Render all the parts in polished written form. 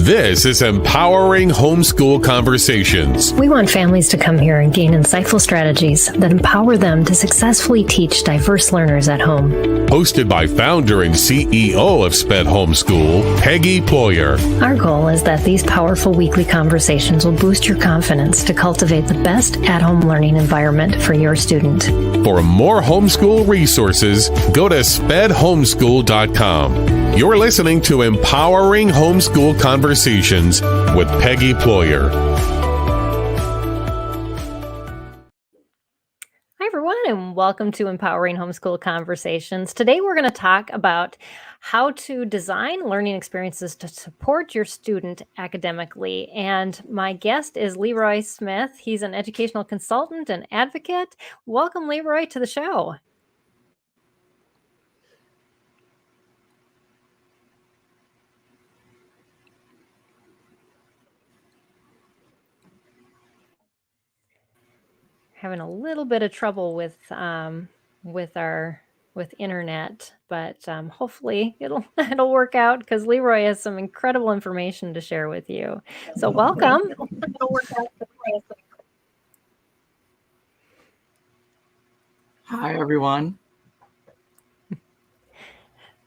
This is Empowering Homeschool Conversations. We want families to come here and gain insightful strategies that empower them to successfully teach diverse learners at home. Hosted by founder and CEO of SPED Homeschool, Peggy Ployer. Our goal is that these powerful weekly conversations will boost your confidence to cultivate the best at-home learning environment for your student. For more homeschool resources, go to spedhomeschool.com. You're listening to Empowering Homeschool Conversations with Peggy Ployer. Hi, everyone, and welcome to Empowering Homeschool Conversations. Today, we're going to talk about how to design learning experiences to support your student academically. And my guest is Leroy Smith. He's an educational consultant and advocate. Welcome, Leroy, to the show. Having a little bit of trouble with internet, but hopefully it'll work out because Leroy has some incredible information to share with you. So welcome. Hi, everyone.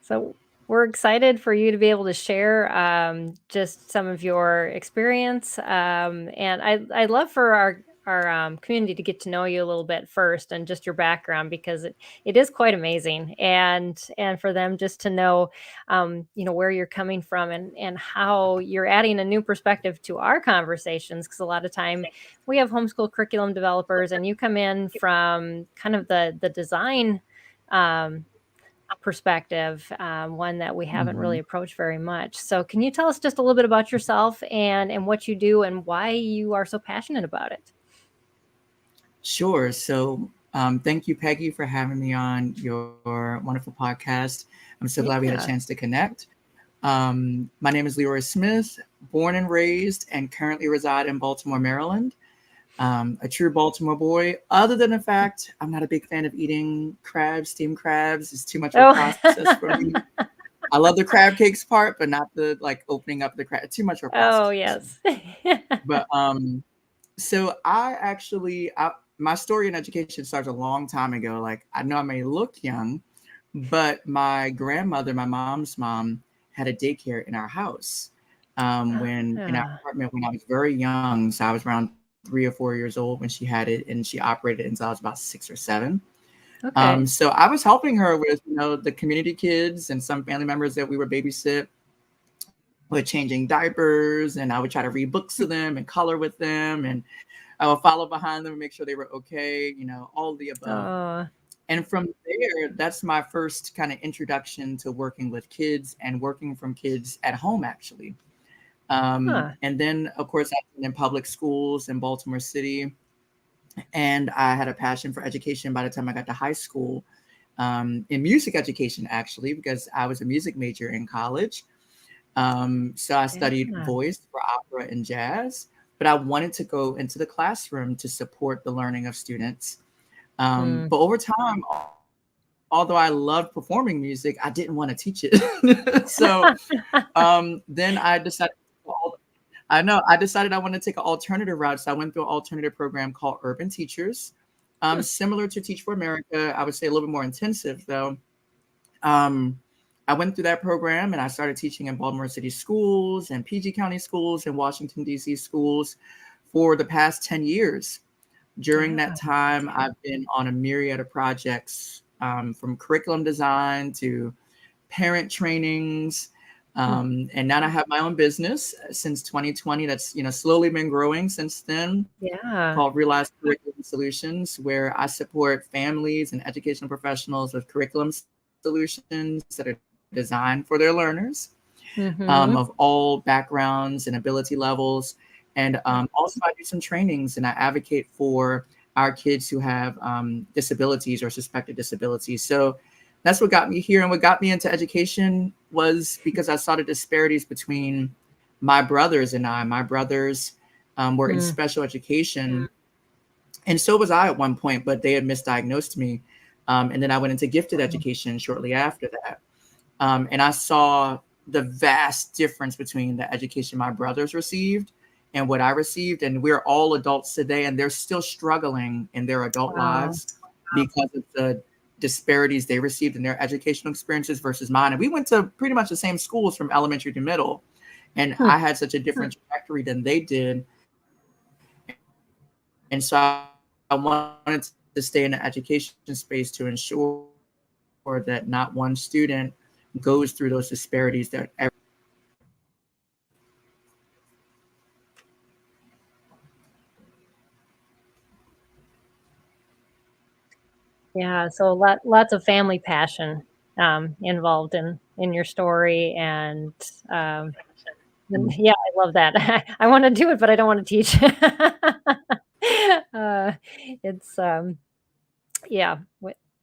So we're excited for you to be able to share just some of your experience, and I'd love for our community to get to know you a little bit first and just your background, because it is quite amazing, and for them just to know where you're coming from and how you're adding a new perspective to our conversations, because a lot of time we have homeschool curriculum developers and you come in from kind of the design perspective, one that we haven't really approached very much. So can you tell us just a little bit about yourself and what you do and why you are so passionate about it? Sure. So thank you, Peggy, for having me on your wonderful podcast. I'm so glad we had a chance to connect. My name is Leroy Smith, born and raised and currently reside in Baltimore, Maryland. A true Baltimore boy, other than the fact I'm not a big fan of eating crabs, steamed crabs. It's too much of a process for me. I love the crab cakes part, but not the opening up the crab. Too much of a process. Oh, yes. But so my story in education starts a long time ago. Like, I know I may look young, but my grandmother, my mom's mom, had a daycare in our house in our apartment when I was very young. So I was around 3 or 4 years old when she had it, and she operated until I was about 6 or 7. Okay. So I was helping her with, the community kids and some family members that we would babysit with changing diapers, and I would try to read books to them and color with them, and I would follow behind them and make sure they were okay, all of the above. And from there, that's my first kind of introduction to working with kids and working from kids at home, actually. And then, of course, I've been in public schools in Baltimore City, and I had a passion for education by the time I got to high school, in music education, actually, because I was a music major in college. So I studied voice for opera and jazz, but I wanted to go into the classroom to support the learning of students. But over time, although I loved performing music, I didn't want to teach it. So then I decided I wanted to take an alternative route. So I went through an alternative program called Urban Teachers, similar to Teach for America. I would say a little bit more intensive, though. I went through that program and I started teaching in Baltimore City schools and PG County schools and Washington, D.C. schools for the past 10 years. During that time, I've been on a myriad of projects, from curriculum design to parent trainings. And now I have my own business since 2020. That's, slowly been growing since then. Called Realize Curriculum Solutions, where I support families and educational professionals with curriculum solutions that are designed for their learners, of all backgrounds and ability levels. And also I do some trainings and I advocate for our kids who have disabilities or suspected disabilities. So that's what got me here. And what got me into education was because I saw the disparities between my brothers and I. My brothers were in special education, and so was I at one point, but they had misdiagnosed me. And then I went into gifted education shortly after that. And I saw the vast difference between the education my brothers received and what I received. And we're all adults today, and they're still struggling in their adult Wow. lives because of the disparities they received in their educational experiences versus mine. And we went to pretty much the same schools from elementary to middle, and Hmm. I had such a different trajectory than they did. And so I wanted to stay in the education space to ensure that not one student goes through those disparities that Yeah, so lots of family passion involved in your story, and yeah, I love that. I want to do it, but I don't want to teach. uh, it's yeah,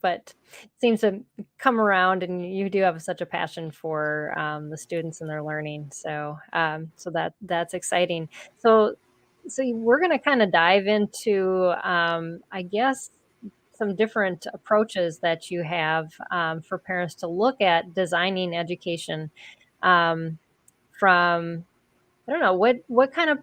but it seems to come around, and you do have such a passion for the students and their learning. So so that's exciting. So we're going to kind of dive into I guess some different approaches that you have for parents to look at designing education um, from I don't know what kind of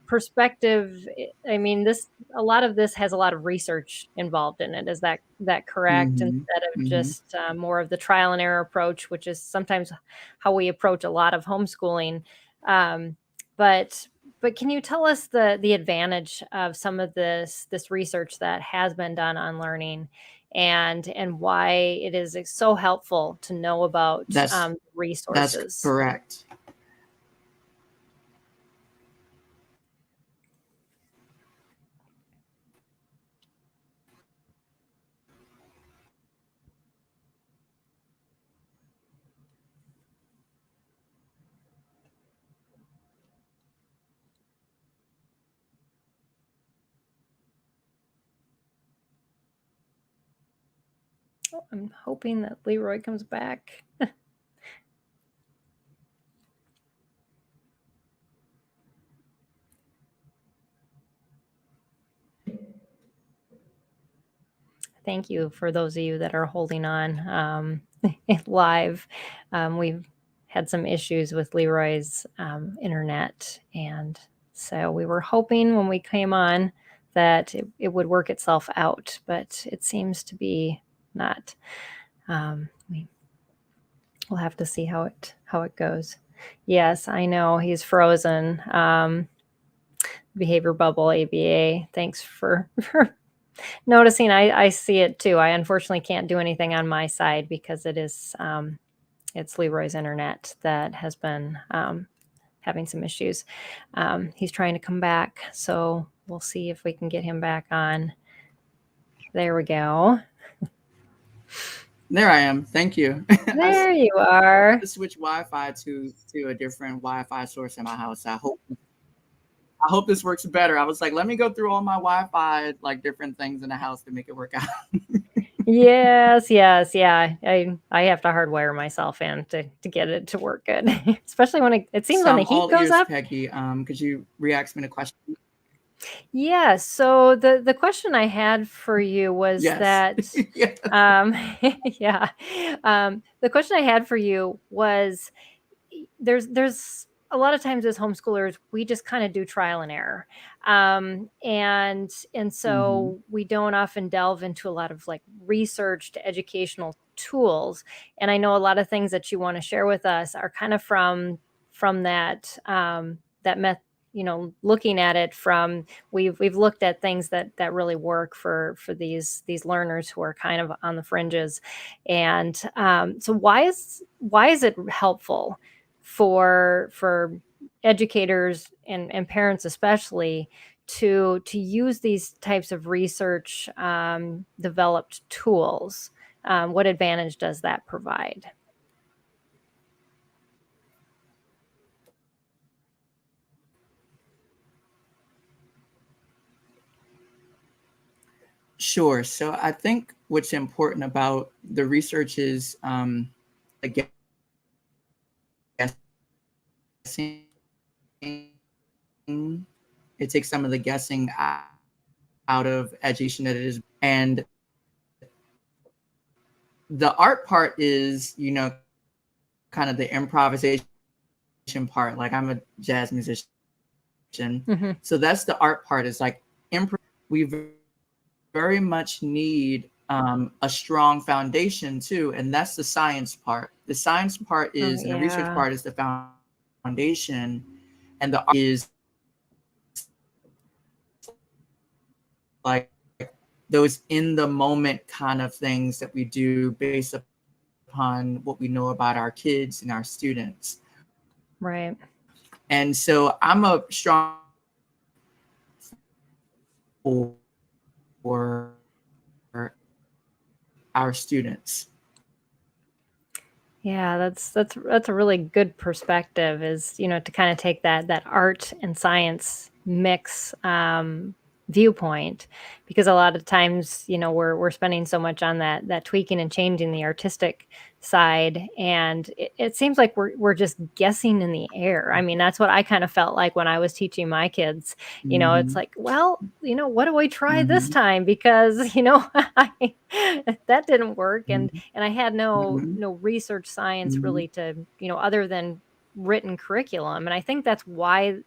perspective. I mean, this a lot of this has a lot of research involved in it. Is that correct? Mm-hmm. Instead of Mm-hmm. just more of the trial and error approach, which is sometimes how we approach a lot of homeschooling. Um, but can you tell us the advantage of some of this research that has been done on learning, and why it is so helpful to know about That's resources? correct. Oh, I'm hoping that Leroy comes back. Thank you for those of you that are holding on live. We've had some issues with Leroy's internet, and so we were hoping when we came on that it would work itself out, but it seems to be not. We'll have to see how it goes. Yes, I know he's frozen. Behavior bubble ABA. Thanks for noticing. I see it too. I unfortunately can't do anything on my side because it's Leroy's internet that has been having some issues. He's trying to come back, so we'll see if we can get him back on. There we go. There I am. Thank you. There you are. To switch Wi-Fi to a different Wi-Fi source in my house. I hope this works better. I was like, let me go through all my Wi-Fi, like different things in the house to make it work out. Yes, yeah. I have to hardwire myself in to get it to work good, especially when it seems So when the I'm heat all goes ears, up. Peggy. Could you re-ask me the question? Yeah. So the question I had for you was Yes. that, Yes. yeah, the question I had for you was there's a lot of times as homeschoolers we just kind of do trial and error, and Mm-hmm. so we don't often delve into a lot of like researched educational tools. And I know a lot of things that you want to share with us are kind of from that meth looking at it from we've looked at things that really work for these learners who are kind of on the fringes. And so why is it helpful for educators and parents especially to use these types of research developed tools? What advantage does that provide? Sure. So I think what's important about the research is the guessing. It takes some of the guessing out of education that it is. And the art part is, kind of the improvisation part. Like I'm a jazz musician. Mm-hmm. So that's the art part, is like we very much need a strong foundation too. And that's the science part. The science part Oh, is, and the research yeah. part is the foundation, and the art is like those in the moment kind of things that we do based upon what we know about our kids and our students. Right. And so I'm a strong for our students. Yeah, that's a really good perspective, is, to kind of take that art and science mix viewpoint, because a lot of times, we're spending so much on that tweaking and changing the artistic side, and it seems like we're just guessing in the air. I mean, that's what I kind of felt like when I was teaching my kids. It's Mm-hmm. like, well, what do I try this Mm-hmm. time? Because that didn't work, and I had no Mm-hmm. no research science Mm-hmm. really to, other than written curriculum. And I think that's why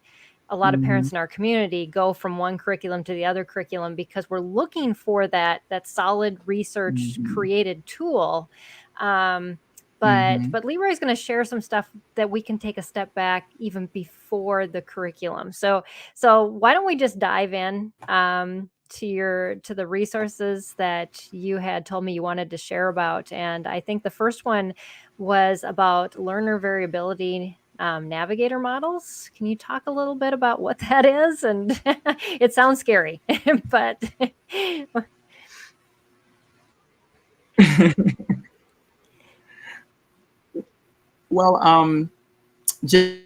a lot of Mm-hmm. parents in our community go from one curriculum to the other curriculum, because we're looking for that solid research Mm-hmm. created tool. Um, but Mm-hmm. but Leroy's going to share some stuff that we can take a step back even before the curriculum. So why don't we just dive in to the resources that you had told me you wanted to share about. And I think the first one was about learner variability navigator models. Can you talk a little bit about what that is? And it sounds scary, but Well, just,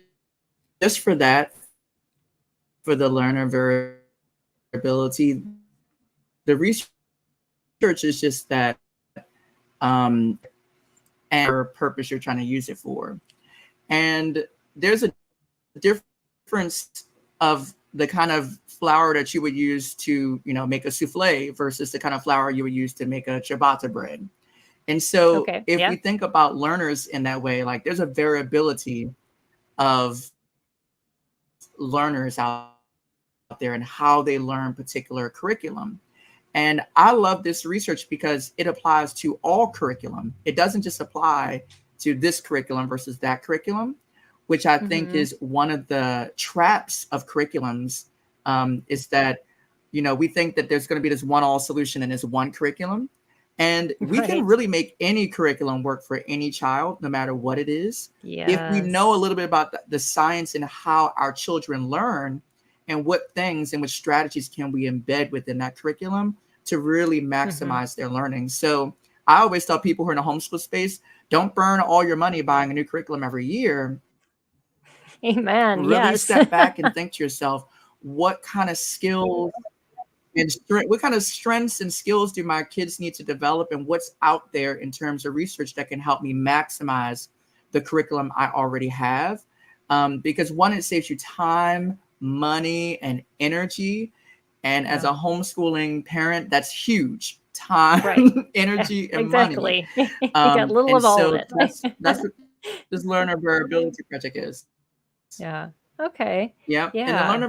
just for that, for the learner variability, the research is just that um, and purpose you're trying to use it for. And there's a difference of the kind of flour that you would use to, make a souffle versus the kind of flour you would use to make a ciabatta bread. And so okay, if yeah. we think about learners in that way, like there's a variability of learners out there and how they learn particular curriculum. And I love this research because it applies to all curriculum. It doesn't just apply to this curriculum versus that curriculum, which I think Mm-hmm. is one of the traps of curriculums, is that, we think that there's going to be this one all solution in this one curriculum. And we can Right. really make any curriculum work for any child, no matter what it is. If we know a Yes. little bit about the science and how our children learn and what things and what strategies can we embed within that curriculum to really Mm-hmm. maximize their learning. So I always tell people who are in the homeschool space, don't burn all your money buying a new curriculum every year. Amen. Really Yes. step back and think to yourself, what kind of skills and what kind of strengths and skills do my kids need to develop, and what's out there in terms of research that can help me maximize the curriculum I already have. Because one, it saves you time, money, and energy. And as Yeah. a homeschooling parent, that's huge: time, Right. Yeah, energy, and money. exactly. You got little And of all of so it. that's what this learner variability project is. Yeah. Okay. Yeah. And the Yeah. learner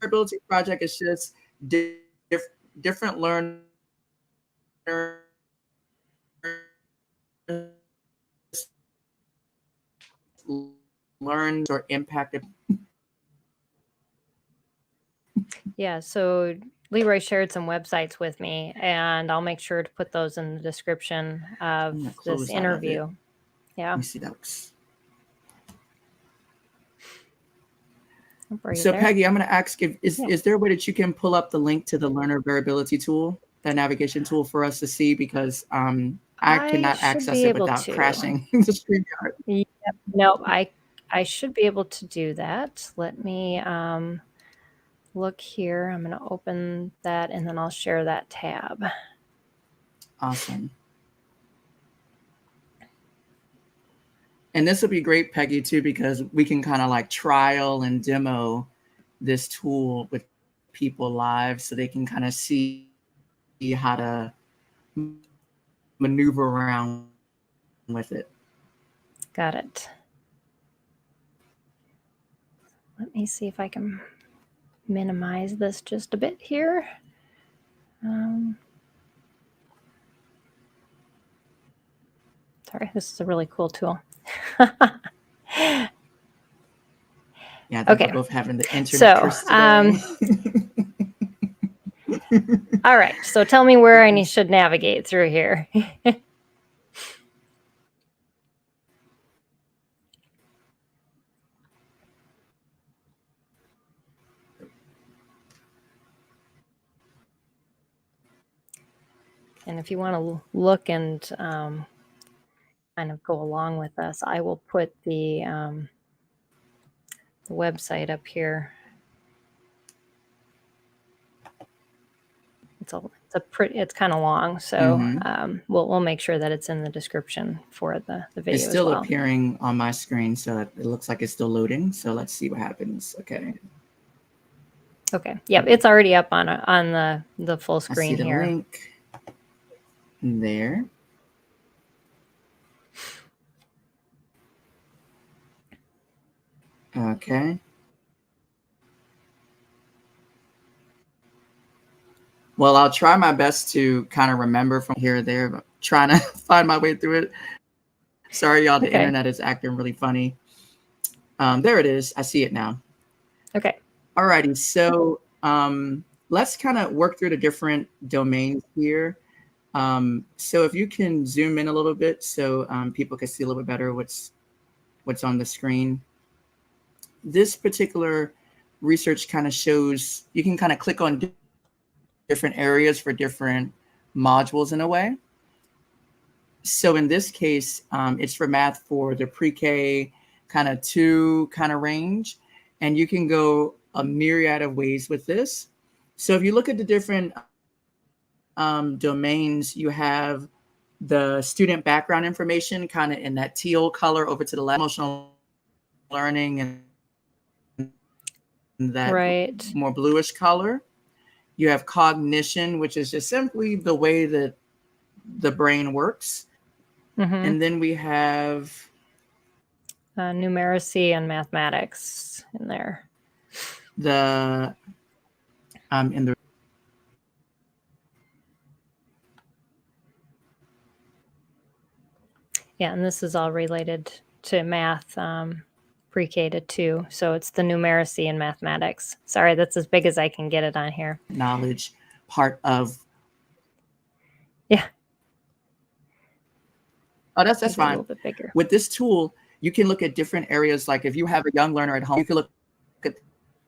variability project is just di- dif- different learners learned or impacted. Yeah. So Leroy shared some websites with me, and I'll make sure to put those in the description I'm of gonna this close out of it. interview. Yeah. Let me see that looks. Are you So there? Peggy, I'm gonna ask if Yeah. is there a way that you can pull up the link to the learner variability tool, that navigation tool for us to see, because I I cannot should access be it able without to. crashing the screen. Yep. No, I should be able to do that. Let me look here. I'm going to open that, and then I'll share that tab. Awesome. And this would be great, Peggy, too, because we can kind of like trial and demo this tool with people live, so they can kind of see how to maneuver around with it. Got it. Let me see if I can minimize this just a bit here. Sorry, this is a really cool tool. Yeah, I think Okay. we're both having the internet curse today. All right. So tell me where I should navigate through here. And if you want to look and kind of go along with us, I will put the website up here. It's kind of long, so we'll make sure that it's in the description for the video It's still as well. appearing on my screen, so it looks like it's still loading. So let's see what happens. Okay. Okay. Yep, it's already up on the full screen I see the here. link there. Okay. Well, I'll try my best to kind of remember from here or there, but trying to find my way through it. Sorry, y'all. The internet is acting really funny. There it is. I see it now. Okay. Alrighty. So let's kind of work through the different domains here. So if you can zoom in a little bit so people can see a little bit better what's on the screen. This particular research kind of shows you can kind of click on different areas for different modules in a way. So in this case, it's for math for the pre-K kind of 2 kind of range. And you can go a myriad of ways with this. So if you look at the different domains, you have the student background information kind of in that teal color over to the left, emotional learning and that more bluish color. You have cognition, which is just simply the way that the brain works. And then we have numeracy and mathematics in there. The in the yeah, and this is all related to math, pre-K to 2. So it's the numeracy and mathematics. Sorry, that's as big as I can get it on here. Knowledge part of. Yeah. Oh, that's fine. A little bit bigger. With this tool, you can look at different areas. Like if you have a young learner at home, you can look at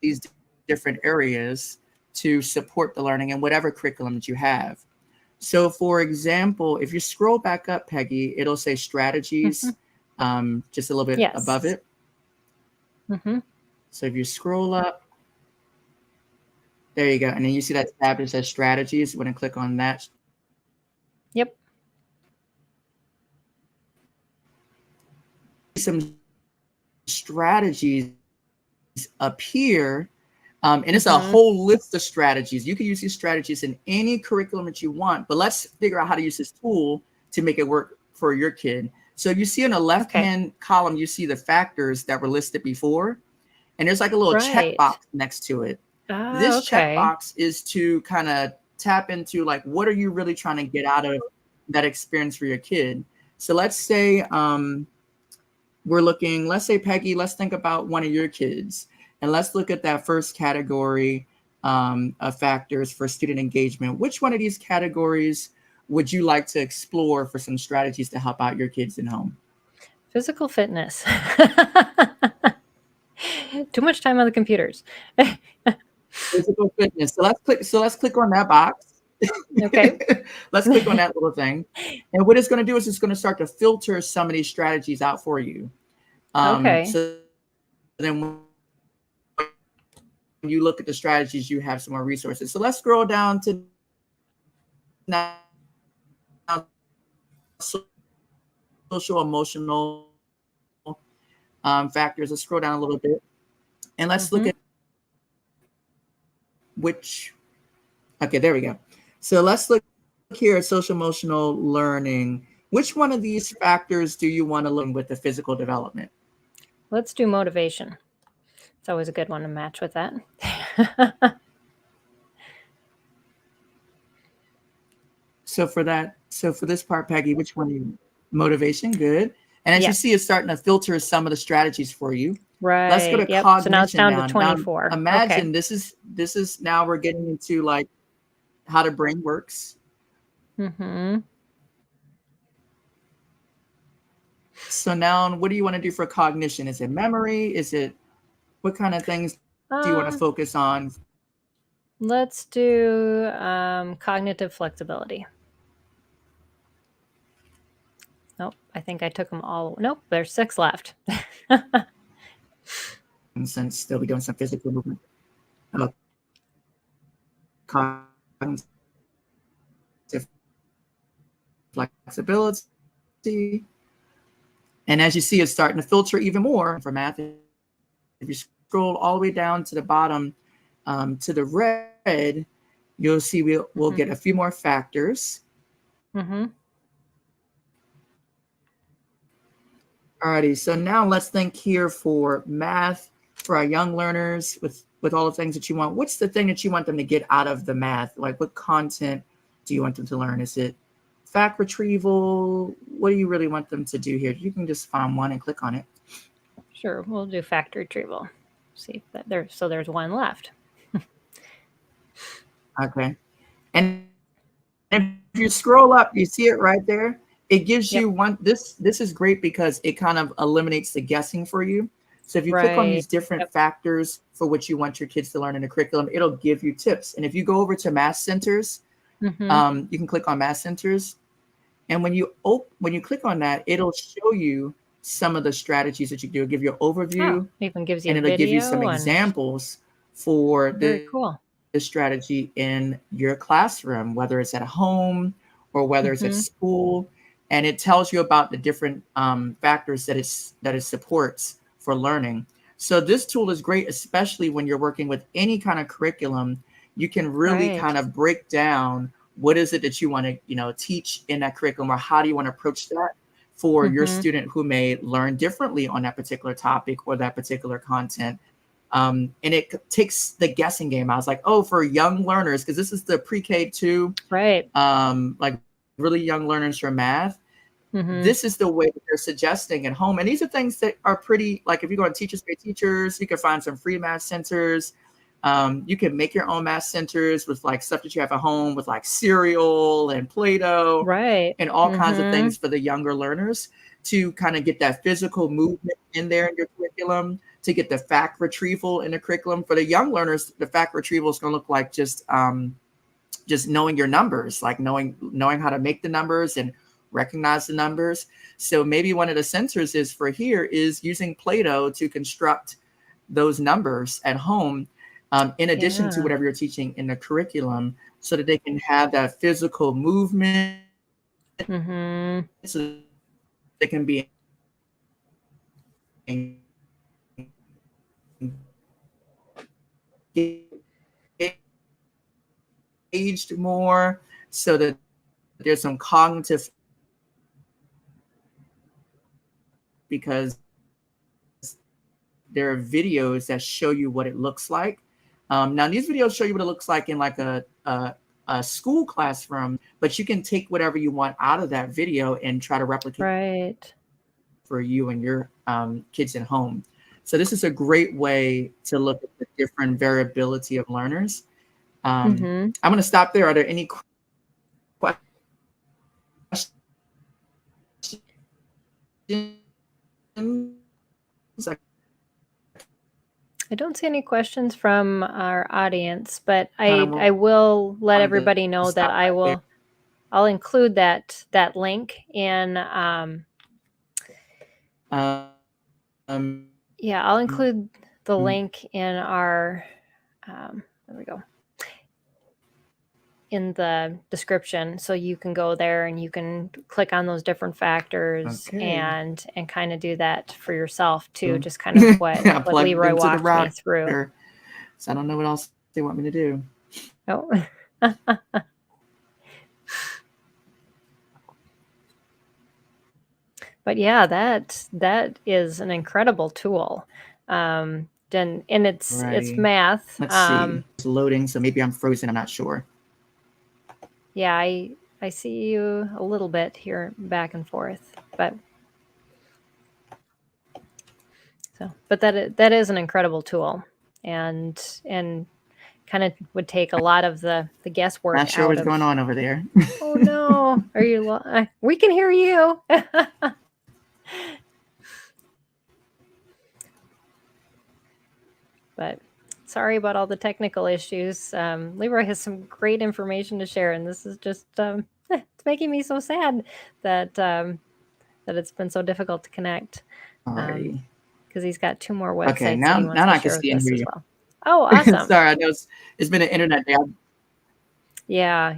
these different areas to support the learning in whatever curriculum that you have. So for example, if you scroll back up, Peggy, it'll say strategies, just a little bit above it. So if you scroll up, there you go. And then you see that tab that says strategies. You want to click on that. Yep. Some strategies appear, and it's a whole list of strategies. You can use these strategies in any curriculum that you want, but let's figure out how to use this tool to make it work for your kid. So you see in the left-hand column, you see the factors that were listed before, and there's like a little checkbox next to it. This checkbox is to kind of tap into like, what are you really trying to get out of that experience for your kid? So let's say we're looking, let's say, Peggy, let's think about one of your kids. And let's look at that first category of factors for student engagement. Which one of these categories would you like to explore for some strategies to help out your kids at home? Physical fitness. Too much time on the computers. Physical fitness. So let's click on that box. Okay. Let's click on that little thing. And what it's going to do is it's going to start to filter some of these strategies out for you. So then when you look at the strategies, you have some more resources. So let's scroll down to now social emotional factors. Let's scroll down a little bit. And let's look at okay, there we go. So let's look here at social emotional learning. Which one of these factors do you want to learn with the physical development? Let's do motivation. It's always a good one to match with that. So for this part, Peggy, which one? Motivation, good. And as you Yes. see, it's starting to filter some of the strategies for you. Right. Let's go to Yep. cognition So now it's down now. to 24. Now, imagine Okay. this is now we're getting into like how the brain works. Mm-hmm. So now, what do you want to do for cognition? Is it memory? Is it what kind of things do you want to focus on? Let's do cognitive flexibility. Nope, I think I took them all. Nope, there's 6 left. Since they'll be doing some physical movement. Cognitive flexibility. And as you see, it's starting to filter even more for math. If you scroll all the way down to the bottom, to the red, you'll see we'll get a few more factors. Mm-hmm. Alrighty, so now let's think here for math for our young learners with all the things that you want. What's the thing that you want them to get out of the math? Like what content do you want them to learn? Is it fact retrieval? What do you really want them to do here? You can just find one and click on it. Sure, we'll do fact retrieval. See if there's 1 left. Okay. And if you scroll up, you see it right there. It gives you one. This is great because it kind of eliminates the guessing for you. So if you click on these different factors for what you want your kids to learn in the curriculum, it'll give you tips. And if you go over to Math Centers, you can click on Math Centers. And when you click on that, it'll show you some of the strategies that you do. It'll give you an overview. Even gives you and it'll give you some examples for very cool. the strategy in your classroom, whether it's at home or whether it's at school. And it tells you about the different factors that it supports for learning. So this tool is great, especially when you're working with any kind of curriculum. You can really kind of break down what is it that you want to teach in that curriculum, or how do you want to approach that for your student who may learn differently on that particular topic or that particular content. And it takes the guessing game. I was like, oh, for young learners, because this is the pre-K 2, like really young learners for math. This is the way that they're suggesting at home. And these are things that are pretty, like if you go on Teachers Pay Teachers, you can find some free math centers. You can make your own math centers with like stuff that you have at home with like cereal and Play-Doh and all kinds of things for the younger learners to kind of get that physical movement in there in your curriculum, to get the fact retrieval in the curriculum. For the young learners, the fact retrieval is going to look like just knowing your numbers, like knowing how to make the numbers and recognize the numbers. So maybe one of the centers is for here is using Play-Doh to construct those numbers at home, in addition to whatever you're teaching in the curriculum, so that they can have that physical movement, so they can be engaged more, so that there's some cognitive, because there are videos that show you what it looks like. Now these videos show you what it looks like in like a school classroom, but you can take whatever you want out of that video and try to replicate for you and your kids at home. So this is a great way to look at the different variability of learners. I'm going to stop there. Are there any questions? I don't see any questions from our audience, but I will let everybody know that I'll include that link in I'll include the link in our there we go, in the description, so you can go there and you can click on those different factors and kind of do that for yourself too, just kind of what Leroy walked me through. So I don't know what else they want me to do. But yeah, that is an incredible tool. And it's Righty. math. Let's see. It's loading, so maybe I'm frozen. I'm not sure. Yeah, I see you a little bit here back and forth, but that is an incredible tool, and kind of would take a lot of the guesswork Not sure out what's of. going on over there. Oh no, are you? We can hear you. But sorry about all the technical issues. Leroy has some great information to share, and this is just it's making me so sad that that it's been so difficult to connect. Alrighty. Because he's got 2 more Okay, websites that he wants now to I can share with see and us hear as you. well. Oh, awesome. Sorry, I know it's been an internet day. Yeah.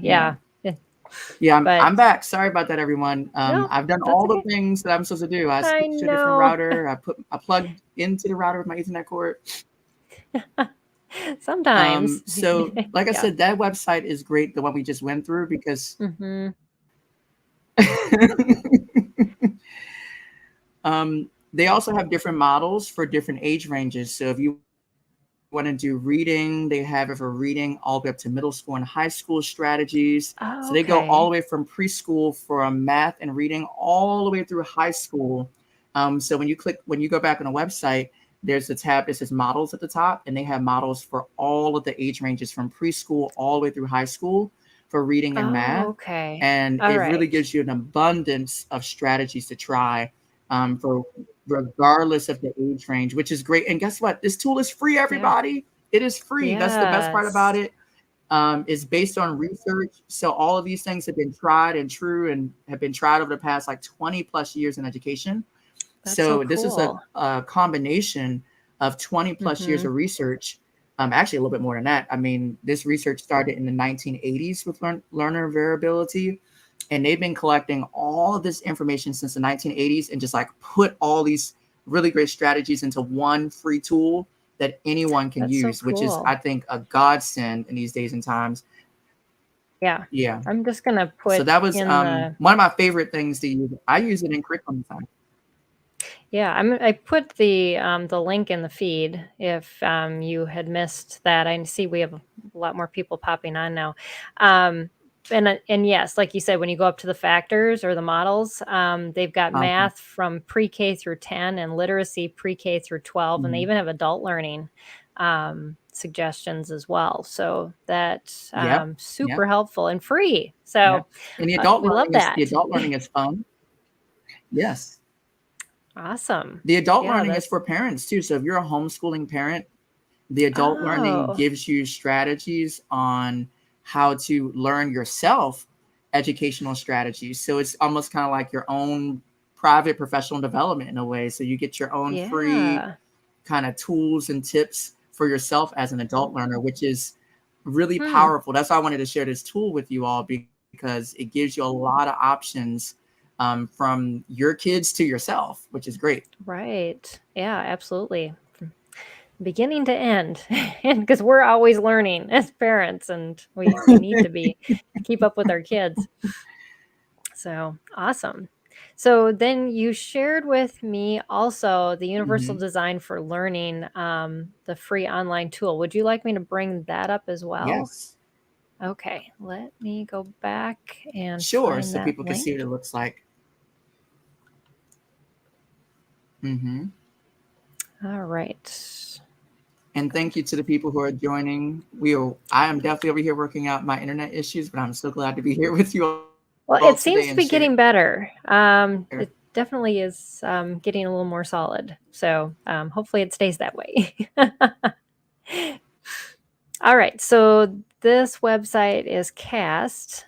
Yeah, But I'm back. Sorry about that, everyone. no, I've done that's all the okay. things that I'm supposed to do. I I switched to a different know. router. I plugged into the router with my Ethernet cord. Sometimes. So like I Yeah. said, that website is great, the one we just went through, because Mm-hmm. they also have different models for different age ranges. So if you want to do reading, they have it for reading all the way up to middle school and high school strategies. Oh, So they go all the okay. way from preschool for math and reading all the way through high school. So when you go back on a website, there's a tab that says models at the top, and they have models for all of the age ranges from preschool all the way through high school for reading and Oh, math. okay. And All it really right. gives you an abundance of strategies to try for regardless of the age range, which is great. And guess what? This tool is free, Yeah. everybody. It is free. That's the best part about Yes. it. It's based on research. So all of these things have been tried and true and have been tried over the past like 20 plus years in education. That's so So this is cool. a combination of 20 plus years Mm-hmm. of research. Actually, a little bit more than that. I mean, this research started in the 1980s with learner variability, and they've been collecting all of this information since the 1980s and just like put all these really great strategies into one free tool that anyone can That's so use, which is, cool. I think, a godsend in these days and times. Yeah. Yeah. I'm just gonna So put that was in the one of my favorite things to use. I use it in curriculum design. Yeah, I put the link in the feed if you had missed that. I see we have a lot more people popping on now. And yes, like you said, when you go up to the factors or the models, they've got Awesome. math from pre-K through 10 and literacy pre-K through 12, and they Mhm. even have adult learning suggestions as well. So that's Yep. Yep. super helpful and free. Yep. So And we love the that. adult learning is fun. Yes. Awesome. The adult Yeah, learning is that's for parents too. So if you're a homeschooling parent, the adult learning oh. gives you strategies on how to learn yourself educational strategies. So it's almost kind of like your own private professional development in a way. So you get your own free Yeah. kind of tools and tips for yourself as an adult learner, which is really Hmm. powerful. That's why I wanted to share this tool with you all, because it gives you a lot of options from your kids to yourself, which is great. Right. Yeah, absolutely. From beginning to end. Because we're always learning as parents and we need to be to keep up with our kids. So awesome. So then you shared with me also the Universal Mhm. Design for Learning, the free online tool. Would you like me to bring that up as well? Yes, Okay, let me go back and sure. find So that people can see link. what it looks like. Mhm. All right. And thank you to the people who are joining. I am definitely over here working out my internet issues, but I'm so glad to be here with you Well, all it seems today to and be share. getting better. It definitely is getting a little more solid. So hopefully it stays that way. All right. So this website is Cast,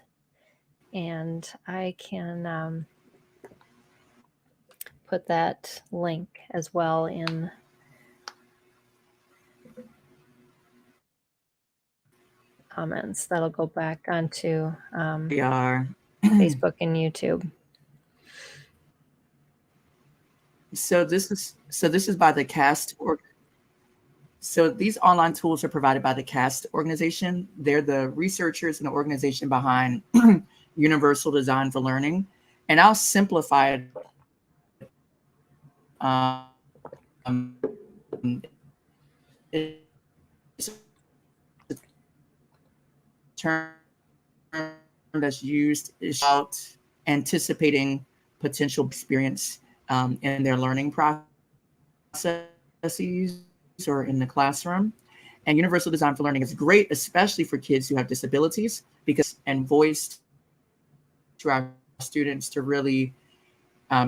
and I can put that link as well in comments. That'll go back onto We are. Facebook and YouTube. So this is by the CAST So these online tools are provided by the CAST organization. They're the researchers and the organization behind Universal Design for Learning. And I'll simplify it Um, it's a term that's used is about anticipating potential experience in their learning processes or in the classroom. And universal design for learning is great, especially for kids who have disabilities, because and voice to our students to really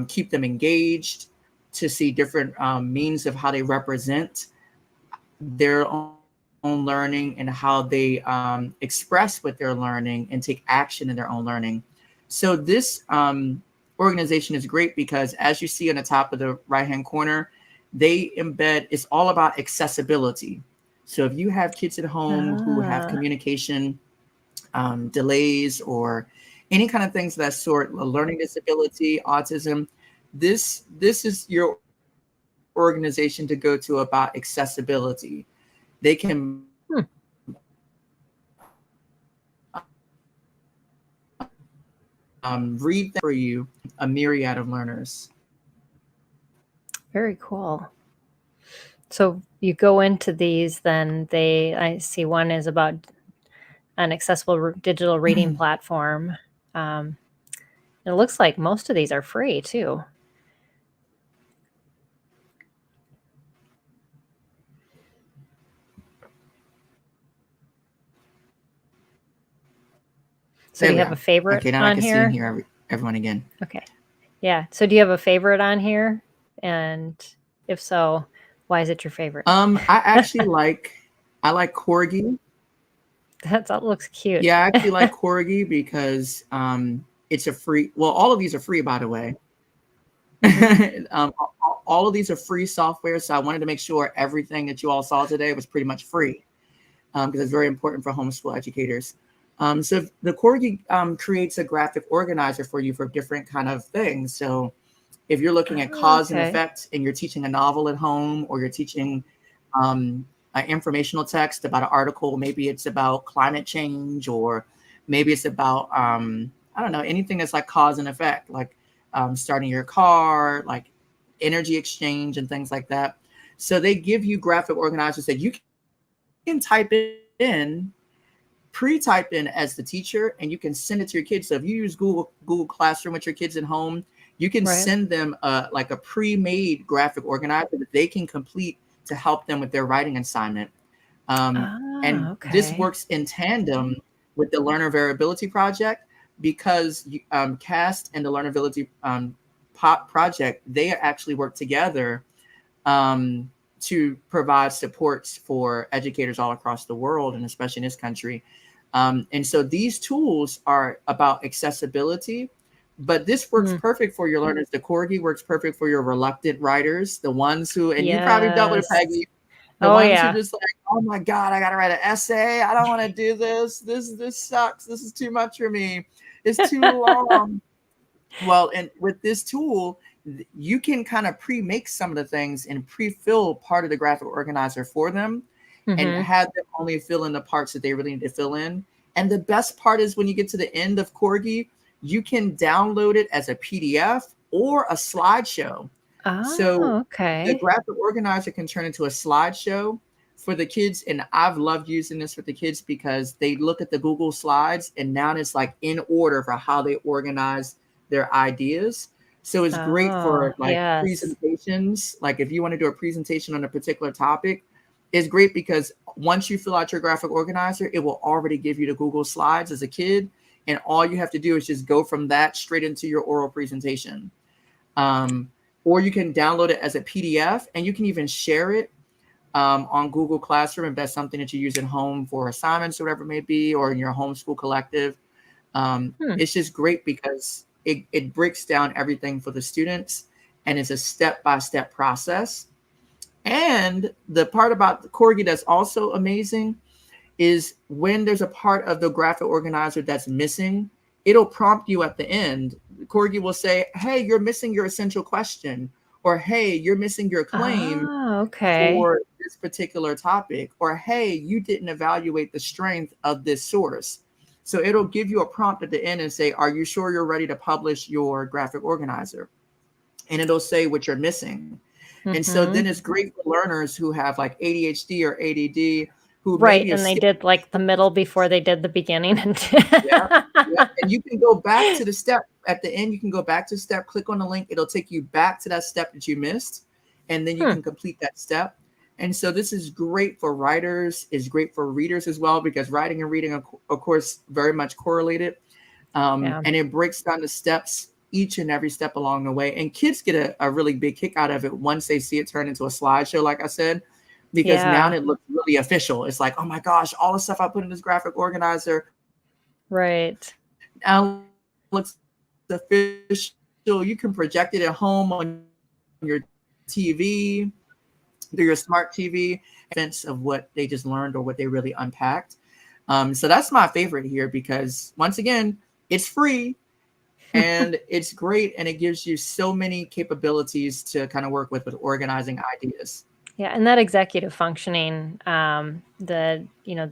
keep them engaged, to see different means of how they represent their own learning and how they express what they're learning and take action in their own learning. So this organization is great because, as you see on the top of the right-hand corner, they embed, it's all about accessibility. So if you have kids at home who have communication delays or any kind of things of that sort, a learning disability, autism, this is your organization to go to about accessibility. They can read for you a myriad of learners. Very cool. So you go into these, then I see one is about an accessible digital reading platform. It looks like most of these are free too. So do you have a favorite okay, now on I can here? see here everyone again. Okay. Yeah. So do you have a favorite on here? And if so, why is it your favorite? I actually I like Corgi. That looks cute. Yeah, I actually like Corgi because it's a free, well, all of these are free, by the way. All of these are free software. So I wanted to make sure everything that you all saw today was pretty much free because it's very important for homeschool educators. So the Corgi creates a graphic organizer for you for different kind of things. So if you're looking at cause and effect and you're teaching a novel at home, or you're teaching an informational text about an article, maybe it's about climate change, or maybe it's about, I don't know, anything that's like cause and effect, like starting your car, like energy exchange and things like that. So they give you graphic organizers that you can type in, pre-type in as the teacher, and you can send it to your kids. So if you use Google Classroom with your kids at home, you can send them like a pre-made graphic organizer that they can complete to help them with their writing assignment. This works in tandem with the Learner Variability Project, because CAST and the Learner Variability Project, they actually work together to provide supports for educators all across the world, and especially in this country. And so these tools are about accessibility, but this works perfect for your learners. The Corgi works perfect for your reluctant writers, the ones who, and you probably dealt with it, Peggy, the ones who just like, oh my God, I got to write an essay. I don't want to do this. This sucks. This is too much for me. It's too long. Well, and with this tool, you can kind of pre-make some of the things and pre-fill part of the graphic organizer for them, and have them only fill in the parts that they really need to fill in. And the best part is when you get to the end of Corgi, you can download it as a PDF or a slideshow. So the graphic organizer can turn into a slideshow for the kids. And I've loved using this with the kids because they look at the Google Slides and now it's like in order for how they organize their ideas. So it's great for like presentations. Like if you want to do a presentation on a particular topic, it's great because once you fill out your graphic organizer, it will already give you the Google Slides as a kid. And all you have to do is just go from that straight into your oral presentation. Or you can download it as a PDF, and you can even share it on Google Classroom if that's something that you use at home for assignments or whatever it may be, or in your homeschool collective. It's just great because it breaks down everything for the students, and it's a step-by-step process. And the part about the Corgi that's also amazing is when there's a part of the graphic organizer that's missing, it'll prompt you at the end. Corgi will say, hey, you're missing your essential question, or hey, you're missing your claim for this particular topic, or hey, you didn't evaluate the strength of this source. So it'll give you a prompt at the end and say, are you sure you're ready to publish your graphic organizer? and it'll say what you're missing. And so then it's great for learners who have like ADHD or ADD, who Right, maybe have and they skipped. did like the middle before they did the beginning. Yeah, yeah. And you can go back to the step at the end. You can go back to the step, click on the link. It'll take you back to that step that you missed, and then you can complete that step. And so this is great for writers, is great for readers as well, because writing and reading, of course, very much correlated. And it breaks down the steps, each and every step along the way. And kids get a really big kick out of it once they see it turn into a slideshow, like I said, because now it looks really official. It's like, oh my gosh, all the stuff I put in this graphic organizer. Right. Now looks official. You can project it at home on your TV, through your smart TV, sense of what they just learned or what they really unpacked. So that's my favorite here, because once again, it's free and it's great, and it gives you so many capabilities to kind of work with organizing ideas. Yeah, and that executive functioning, the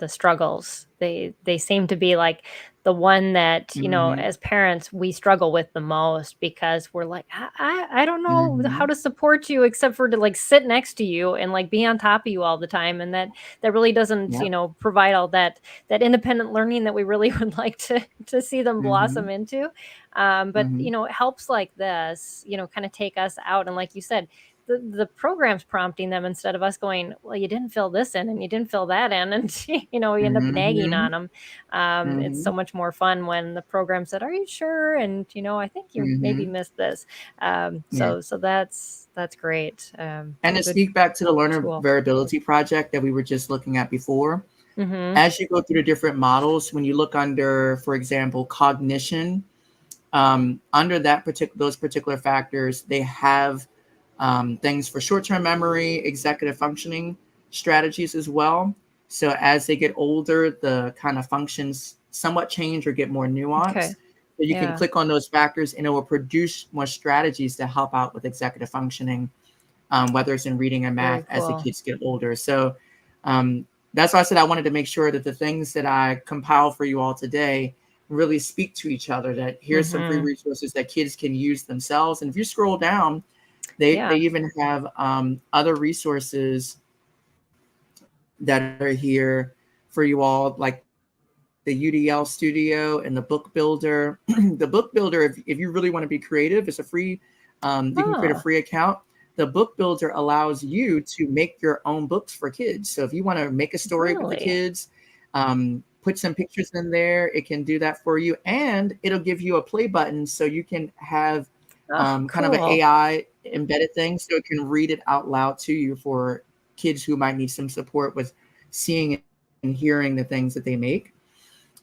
struggles, they seem to be like the one that, as parents, we struggle with the most, because we're like, I don't know how to support you except for to like sit next to you and like be on top of you all the time. And that really doesn't, provide all that independent learning that we really would like to see them blossom into. But it helps like this, kind of take us out. And like you said, the program's prompting them instead of us going, well, you didn't fill this in and you didn't fill that in, and we end up nagging on them. It's so much more fun when the program said, are you sure? And I think you maybe missed this. So that's great. And to speak back to the learner variability project that we were just looking at before, as you go through the different models, when you look under, for example, cognition, under those particular factors, they have things for short-term memory, executive functioning strategies as well. So as they get older, the kind of functions somewhat change or get more nuanced. Okay. So you can click on those factors and it will produce more strategies to help out with executive functioning, whether it's in reading and math as the kids get older. So that's why I said I wanted to make sure that the things that I compile for you all today really speak to each other, that here's some free resources that kids can use themselves. And if you scroll down, they even have other resources that are here for you all, like the UDL Studio and the Book Builder. The Book Builder, if you really want to be creative, it's a free, you can create a free account. The Book Builder allows you to make your own books for kids. So if you want to make a story with the kids, put some pictures in there, it can do that for you. And it'll give you a play button so you can have kind of an AI embedded thing, so it can read it out loud to you for kids who might need some support with seeing and hearing the things that they make.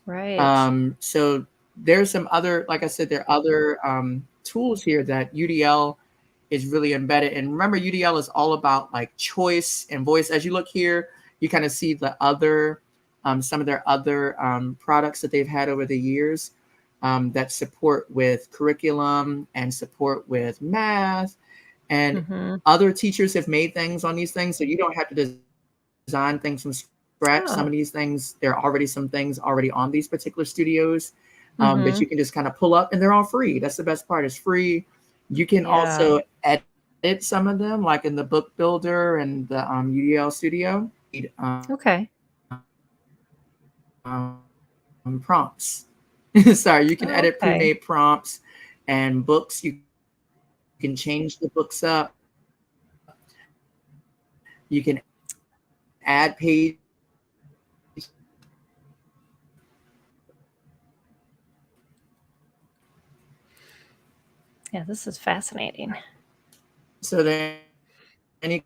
Right. So there's some other, like I said, there are other tools here that UDL is really embedded. And remember, UDL is all about like choice and voice. As you look here, you kind of see the other, some of their other products that they've had over the years that support with curriculum and support with math. And other teachers have made things on these things, so you don't have to design things from scratch. Some of these things, there are already some things already on these particular studios that you can just kind of pull up, and they're all free. That's the best part. It's free. You can also edit some of them, like in the Book Builder and the UDL Studio. Prompts. Sorry, you can edit pre-made prompts and books. You can change the books up. You can add pages. Yeah, this is fascinating. So then, any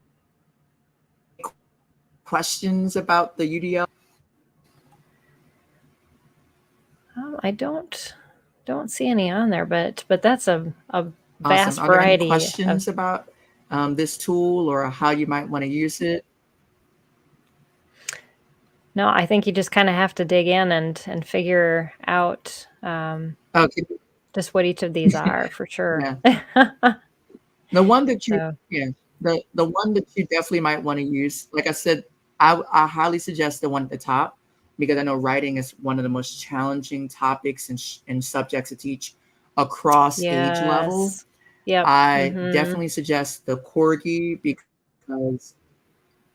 questions about the UDL? I don't see any on there, but that's a vast Awesome. Are there any variety. questions about this tool or how you might want to use it? No, I think you just kind of have to dig in and figure out just what each of these are for sure. The one that you, the one that you definitely might want to use, like I said, I highly suggest the one at the top, because I know writing is one of the most challenging topics and subjects to teach across age level. Yep. I definitely suggest the Corgi because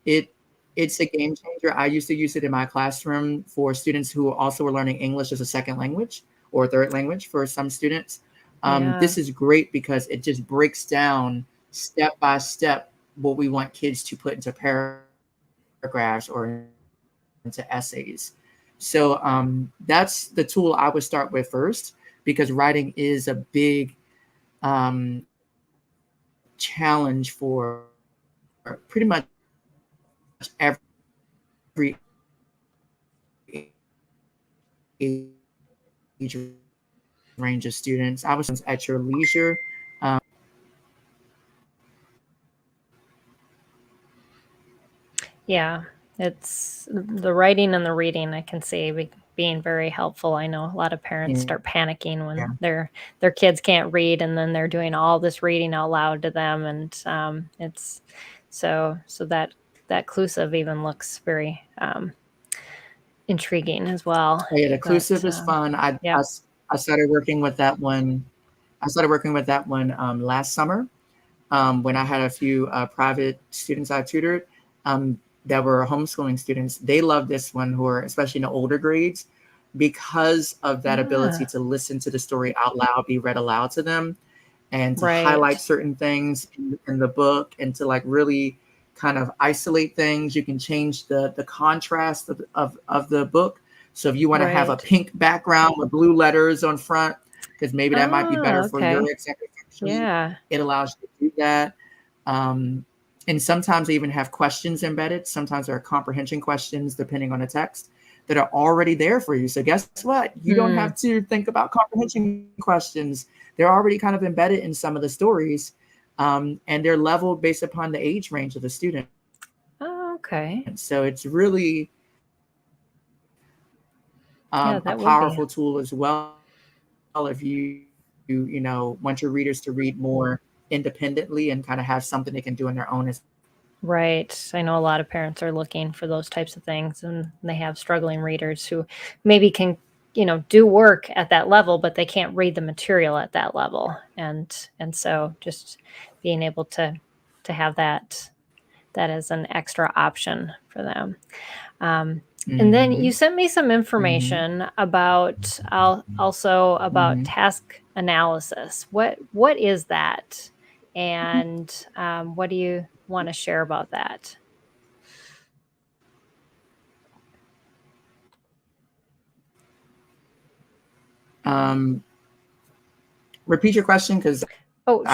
it's a game changer. I used to use it in my classroom for students who also were learning English as a second language or third language for some students. Yeah. This is great because it just breaks down step by step what we want kids to put into paragraphs or into essays. So that's the tool I would start with first, because writing is a big challenge for pretty much every age range of students. I was at your leisure. Yeah, it's the writing and the reading I can see being very helpful. I know a lot of parents start panicking when their kids can't read, and then they're doing all this reading out loud to them, and it's so that clusive even looks very intriguing as well. Yeah, the clusive is fun. I started working with that one. Last summer when I had a few private students I tutored that were homeschooling students. They love this one, who are especially in the older grades, because of that ability to listen to the story out loud, be read aloud to them, and to highlight certain things in the book, and to like really kind of isolate things. You can change the contrast of the book. So if you want to have a pink background with blue letters on front, because maybe that might be better for your executive function, it allows you to do that. And sometimes they even have questions embedded. Sometimes there are comprehension questions, depending on the text, that are already there for you. So guess what? You don't have to think about comprehension questions. They're already kind of embedded in some of the stories, and they're leveled based upon the age range of the student. Oh, okay. And so it's really a powerful tool as well if you want your readers to read more independently and kind of have something they can do on their own. Right. I know a lot of parents are looking for those types of things, and they have struggling readers who maybe can, do work at that level, but they can't read the material at that level. And so just being able to have that as an extra option for them. And then you sent me some information about also about task analysis. What is that? And what do you want to share about that? Repeat your question, because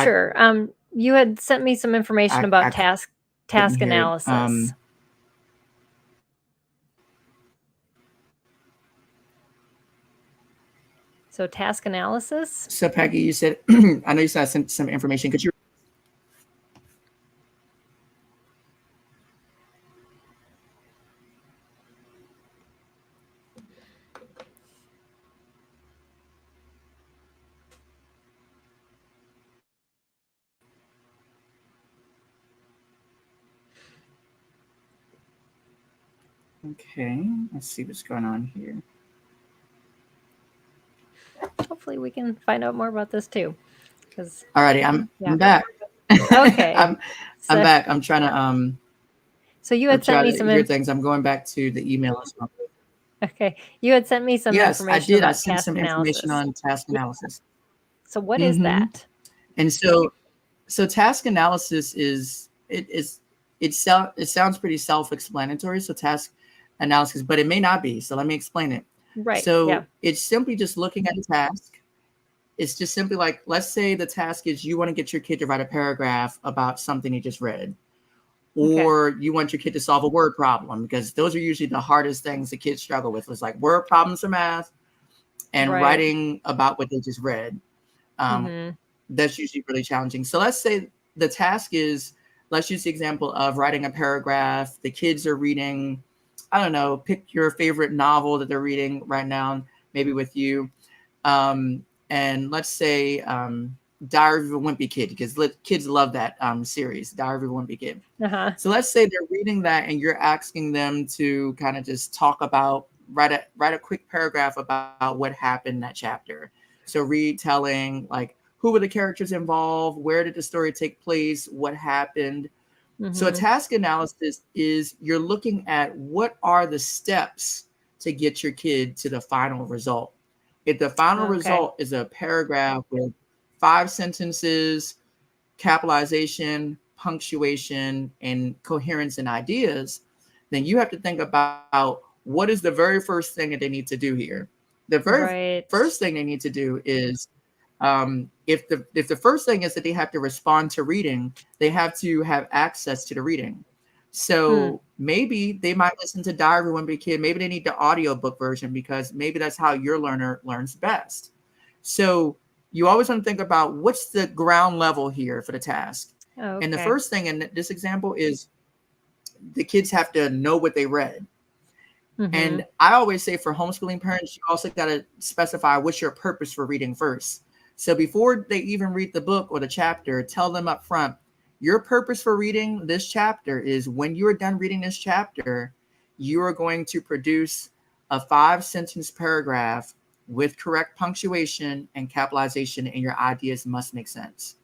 sure. You had sent me some information about task analysis. So task analysis. So Peggy, you said I know you said some information. Could you? Okay, let's see what's going on here. Hopefully we can find out more about this too. Alrighty, I'm back. Okay. I'm back. I'm trying to So you had sent me some things. I'm going back to the email as well. Okay. You had sent me some information. Yes, I did. About I sent some information on task analysis. So what is that? And so task analysis it sounds pretty self-explanatory. So task analysis, but it may not be. So let me explain it. Right. So it's simply just looking at a task. It's just simply like, let's say the task is you want to get your kid to write a paragraph about something he just read. Or you want your kid to solve a word problem, because those are usually the hardest things the kids struggle with. It's like word problems for math and writing about what they just read. That's usually really challenging. So let's say the task is, let's use the example of writing a paragraph. The kids are reading, I don't know, pick your favorite novel that they're reading right now, maybe with you. And let's say Diary of a Wimpy Kid, because kids love that series, Diary of a Wimpy Kid. So let's say they're reading that and you're asking them to kind of just talk about, write a quick paragraph about what happened in that chapter. So retelling, like, who were the characters involved, where did the story take place, what happened. So a Mm-hmm. task analysis is you're looking at what are the steps to get your kid to the final result. If the final Okay. result is a paragraph with 5 sentences, capitalization, punctuation, and coherence and ideas, then you have to think about what is the very first thing that they need to do here. The very Right. first thing they need to do is if the first thing is that they have to respond to reading, they have to have access to the reading. So maybe they might listen to diary when they're a kid. Maybe they need the audiobook version because maybe that's how your learner learns best. So you always want to think about what's the ground level here for the task. And the Okay. first thing in this example is the kids have to know what they read. Mm-hmm. And I always say for homeschooling parents, you also got to specify what's your purpose for reading first. So before they even read the book or the chapter, tell them up front, your purpose for reading this chapter is when you are done reading this chapter, you are going to produce a 5-sentence paragraph with correct punctuation and capitalization, and your ideas must make sense.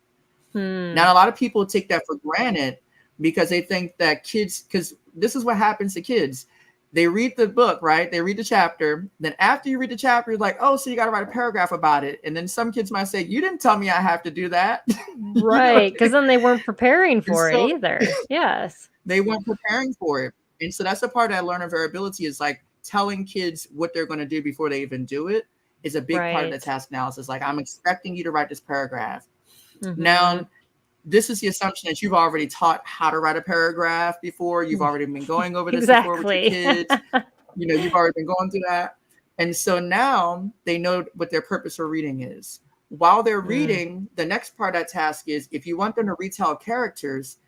Now, a lot of people take that for granted because they think that kids, because this is what happens to kids. They read the book, right? They read the chapter. Then after you read the chapter, you're like, oh, so you got to write a paragraph about it. And then some kids might say, you didn't tell me I have to do that. You know what I Right. Because mean? then they weren't preparing And for it so either. Yes. they weren't preparing for it. And so that's a part of that learner variability is like telling kids what they're going to do before they even do it is a big part of the Right. task analysis. Like, I'm expecting you to write this paragraph. Mm-hmm. Now, this is the assumption that you've already taught how to write a paragraph before. You've already been going over this before with your Exactly. kids. You've already been going through that. And so now they know what their purpose for reading is. While they're reading, the next part of that task is if you want them to retell characters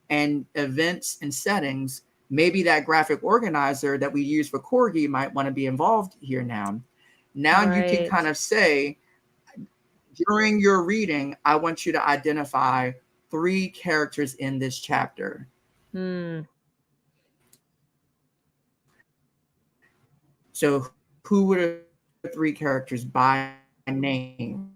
and events and settings, maybe that graphic organizer that we use for Corgi might want to be involved here now. Now you can kind Right. of say, during your reading, I want you to identify 3 characters in this chapter. Mm. So who were the 3 characters by name?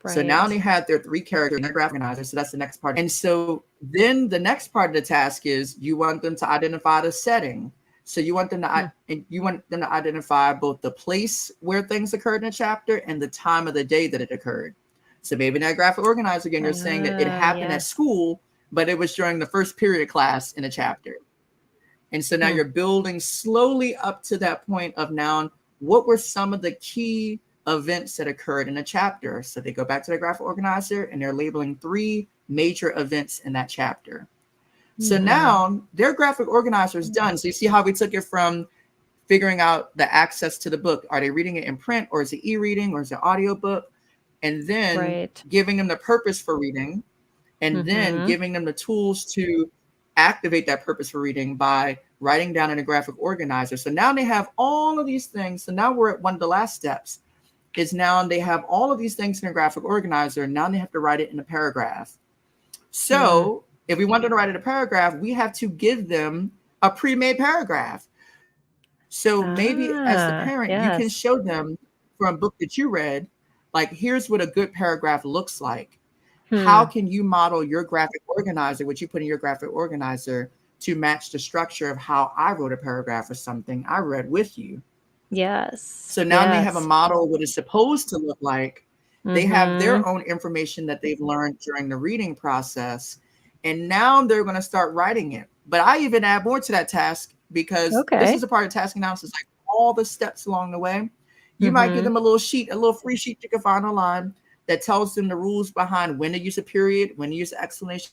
So now they Right. have their 3 characters in their graphic organizer. So that's the next part. And so then the next part of the task is you want them to identify the setting. So you want them to identify both the place where things occurred in a chapter and the time of the day that it occurred. So maybe in that graphic organizer, again, you're saying that it happened at Yes. school, but it was during the first period of class in a chapter. And so now you're building slowly up to that point of now, what were some of the key events that occurred in a chapter? So they go back to the graphic organizer and they're labeling 3 major events in that chapter. So now their graphic organizer is done. So you see how we took it from figuring out the access to the book. Are they reading it in print or is it e-reading or is it audiobook? And then Right. giving them the purpose for reading and then giving them the tools to activate that purpose for reading by writing down in a graphic organizer. So now they have all of these things. So now we're at one of the last steps is now they have all of these things in a graphic organizer. And now they have to write it in a paragraph. So if we want them to write in a paragraph, we have to give them a pre-made paragraph. So maybe as the parent, you can Yes. show them from a book that you read, like, here's what a good paragraph looks like. How can you model your graphic organizer, what you put in your graphic organizer, to match the structure of how I wrote a paragraph or something I read with you? Yes. So now they have a Yes. model of what it's supposed to look like. They have their Mm-hmm. own information that they've learned during the reading process. And now they're going to start writing it. But I even add more to that task because this Okay. is a part of task analysis, like all the steps along the way. You might give them a little sheet, a little free sheet you can find online that tells them the rules behind when to use a period, when to use an exclamation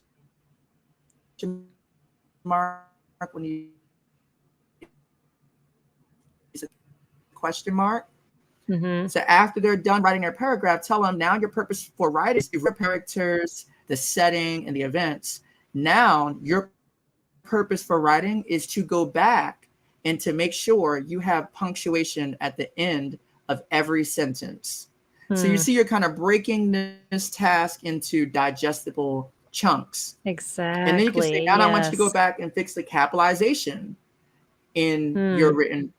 mark, when you use a question mark. Mm-hmm. So after they're done writing their paragraph, tell them now your purpose for writing is the characters, the setting, and the events. Now your purpose for writing is to go back and to make sure you have punctuation at the end of every sentence. So you see, you're kind of breaking this task into digestible chunks. And then you can say, Exactly. now I want you to go Yes. back and fix the capitalization in your written.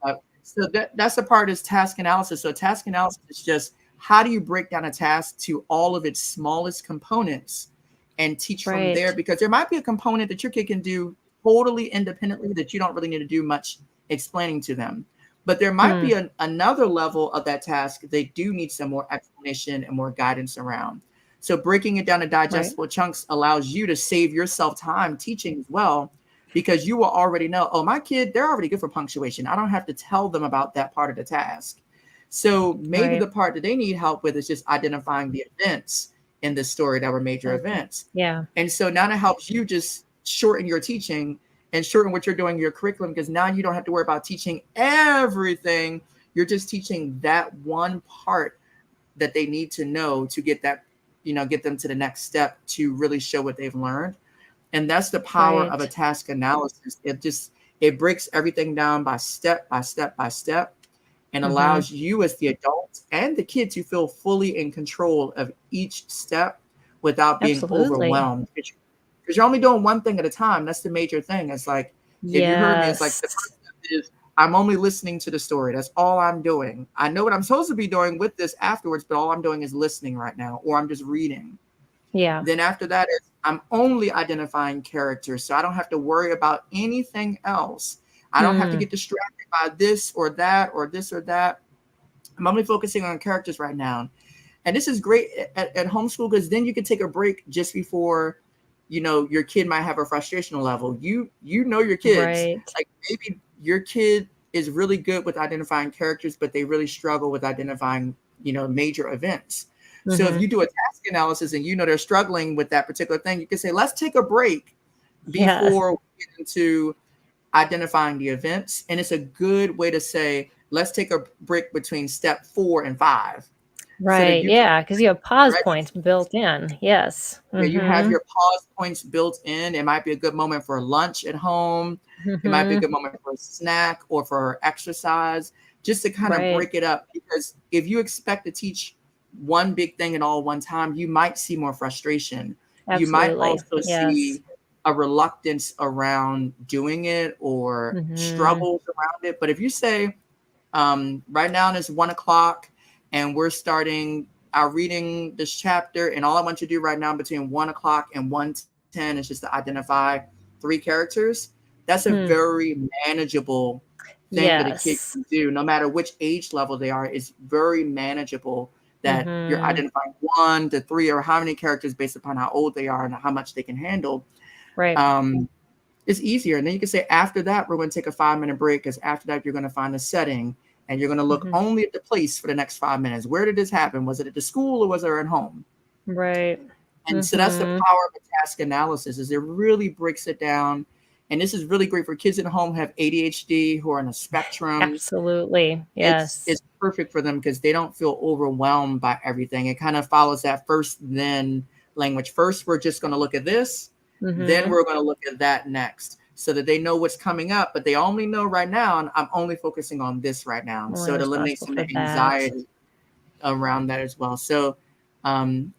So that's a part is task analysis. So task analysis is just how do you break down a task to all of its smallest components and teach from there? Right. Because there might be a component that your kid can do totally independently that you don't really need to do much explaining to them. But there might be another level of that task they do need some more explanation and more guidance around. So breaking it down to Right. digestible chunks allows you to save yourself time teaching as well, because you will already know, oh, my kid, they're already good for punctuation. I don't have to tell them about that part of the task. So maybe Right. the part that they need help with is just identifying the events in the story that were major Exactly. events. Yeah. And so now that helps you just shorten your teaching and shorten what you're doing in your curriculum, because now you don't have to worry about teaching everything. You're just teaching that one part that they need to know to get that, get them to the next step to really show what they've learned. And that's the power of a Right. task analysis. It breaks everything down by step by step by step, and allows you as the adult and the kid to feel fully in control of each step without being Absolutely. overwhelmed. Because you're only doing one thing at a time. That's the major thing. It's like, if you heard me, it's like the Yes. first step is I'm only listening to the story. That's all I'm doing. I know what I'm supposed to be doing with this afterwards, but all I'm doing is listening right now, or I'm just reading. Yeah. Then after that is I'm only identifying characters, so I don't have to worry about anything else. I don't have to get distracted by this or that or this or that. I'm only focusing on characters right now. And this is great at homeschool, because then you can take a break just before, your kid might have a frustrational level. You know your kids. Right. Like, maybe your kid is really good with identifying characters, but they really struggle with identifying, major events. So if you do a task analysis and they're struggling with that particular thing, you can say, let's take a break Yeah. before we get into identifying the events. And it's a good way to say, let's take a break between step 4 and 5, so that Right. you can Yeah. Because you have pause ready. points built in. Yes. You have your pause points built in. It might be a good moment for lunch at home. It might be a good moment for a snack or for exercise, just to kind of Right. break it up. Because if you expect to teach one big thing at all one time, you might see more frustration. You might Absolutely. also Yes. see a reluctance around doing it, or Mhm. struggles around it. But if you say, right now it's 1 o'clock and we're starting our reading this chapter, and all I want you to do right now between 1 o'clock and 1:10 is just to identify 3 characters. That's a Hmm. very manageable thing that a kid Yes. can do, no matter which age level they are. It's very manageable that you're Mhm. identifying 1 to 3 or how many characters based upon how old they are and how much they can handle. Right. Um, it's easier. And then you can say, after that, we're going to take a 5-minute break, because after that, you're going to find a setting and you're going to look Mhm. only at the place for the next 5 minutes. Where did this happen? Was it at the school or was it at home? Right. And so that's the Mhm. power of a task analysis, is it really breaks it down. And this is really great for kids at home who have ADHD, who are on a spectrum. Absolutely. It's Yes. it's perfect for them because they don't feel overwhelmed by everything. It kind of follows that first then language. First, we're just going to look at this, then Mhm. we're going to look at that next, so that they know what's coming up, but they only know right now, and I'm only focusing on this right now. Only So it eliminates responsible some for of the that. anxiety around that as well. So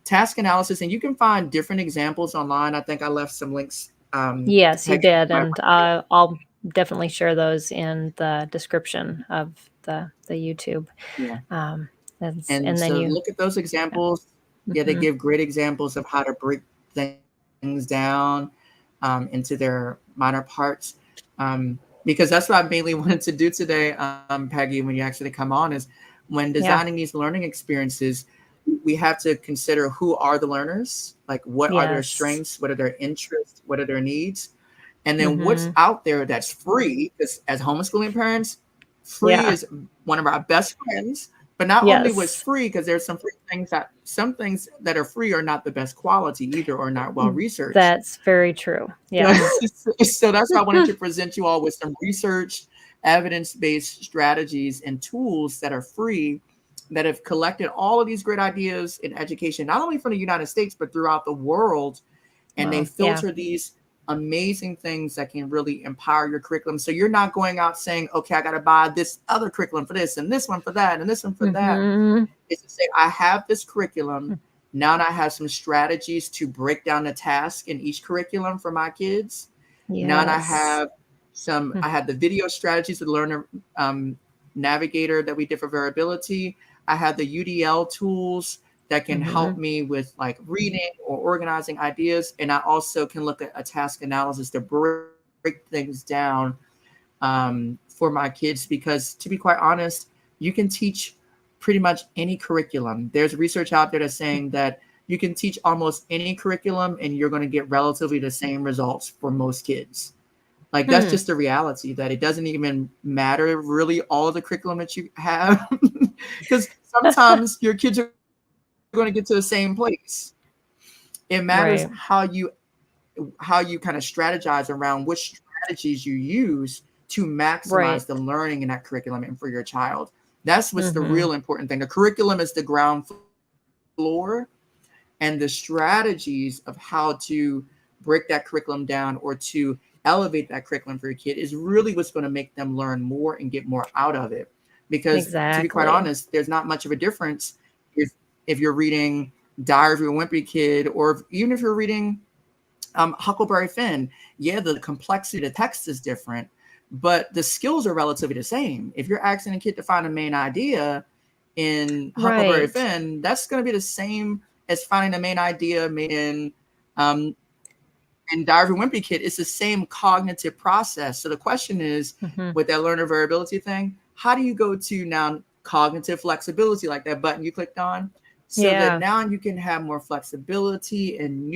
task analysis, and you can find different examples online. I think I left some links. Yes, you Peggy did, might and, want to. I'll definitely share those in the description of the YouTube. Yeah. Um, that's And and then so you look at those yeah. examples. Yeah, they Mhm. give great examples of how to break things down into their minor parts. Because that's what I mainly wanted to do today, Peggy, when you actually come on, is when Yeah. designing these learning experiences, we have to consider who are the learners, like what are their Yes. strengths, what are their interests, what are their needs, and then what's Mhm. out there that's free. Because as homeschooling parents, free Yeah. is one of our best friends. But not only was Yes. free, because there's some things that are free are not the best quality either, or not well researched. That's very true. So, Yes. so that's why I wanted to present you all with some research, evidence-based strategies and tools that are free, that have collected all of these great ideas in education, not only from the United States, but throughout the world. And they Wow. Yeah. filter these amazing things that can really empower your curriculum. So you're not going out saying, okay, I got to buy this other curriculum for this and this one for that and this one for that. Mhm. Is to say, I have this curriculum. Now I have some strategies to break down the task in each curriculum for my kids. Now I Yes. have I had the video strategies to learn Navigator that we did for variability. I have the UDL tools that can help me with like reading or organizing ideas. And I also can look at a task analysis to break things down for my kids, because to be quite honest, you can teach pretty much any curriculum. There's research out there that's saying that you can teach almost any curriculum and you're going to get relatively the same results for most kids. Like that's just the reality, that it doesn't even matter really all of the curriculum that you have, because sometimes your kids are going to get to the same place. It matters how you kind of strategize around which strategies you use to maximize the learning in that curriculum and for your child. That's what's the real important thing. The curriculum is the ground floor, and the strategies of how to break that curriculum down or to elevate that curriculum for your kid is really what's going to make them learn more and get more out of it. Because to be quite honest, there's not much of a difference if you're reading Diary of a Wimpy Kid, or even if you're reading Huckleberry Finn. Yeah, the complexity of the text is different, but the skills are relatively the same. If you're asking a kid to find a main idea in Huckleberry Finn, that's going to be the same as finding the main idea in Diary of a Wimpy Kid. It's the same cognitive process. So the question is, with that learner variability thing, how do you go to now cognitive flexibility, like that button you clicked on, so that now you can have more flexibility and